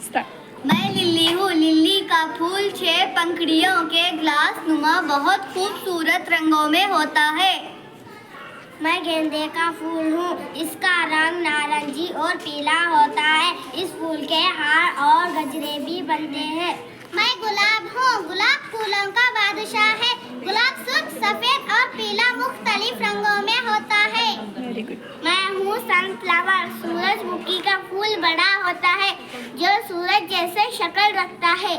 Start. मैं Lillie हूँ। Lillie का फूल 6 पंखुड़ियों के ग्लास नुमा बहुत खूबसूरत रंगों में होता है। मैं गेंदे का फूल हूँ। इसका रंग नारंगी और पीला होता है। इस फूल के हार और गजरे भी बनते हैं। मैं गुलाब हूँ। गुलाब फूलों का बादशाह है। गुलाब सुर्ख, सफेद और पीला मुख्तलिफ रंगों में होता है। Very good. मैं हूँ सनफ्लावर। सूरजमुखी का फूल बड़ा होता है जो सूरज जैसे शक्ल रखता है।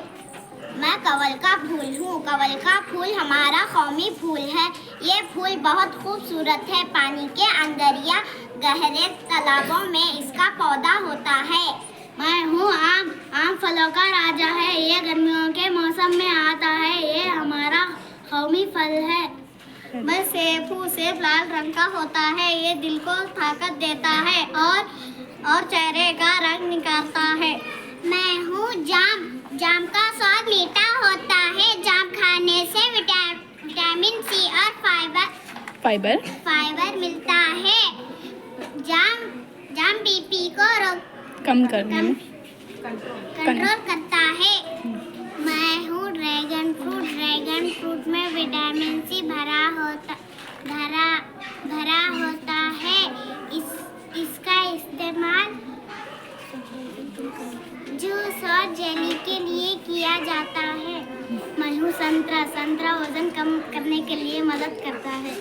मैं कवल का फूल हूँ। कवल का फूल हमारा कौमी फूल है। ये फूल बहुत खूबसूरत है। पानी के अंदर या गहरे तालाबों में इसका पौधा होता है। मैं हूँ आम। आम फलों का राजा है। ये गर्मियों के मौसम में आता है। ये हमारा कौमी फल है। मैं सेब हूँ। सेब लाल रंग का होता है। ये दिल को ताकत देता है और चेहरे का रंग निखारता है। मैं हूँ जाम। जाम का स्वाद मीठा होता है। जाम खाने से विटामिन सी और फाइबर मिलता है। जाम बीपी को कम करने में कंट्रोल करता है। मैं हूँ ड्रैगन फ्रूट। ड्रैगन फ्रूट में विटामिन सी भरा होता है। इसका इस्तेमाल जूस और जेली के लिए किया जाता है। मैं हूँ संतरा। संतरा वजन कम करने के लिए मदद करता है।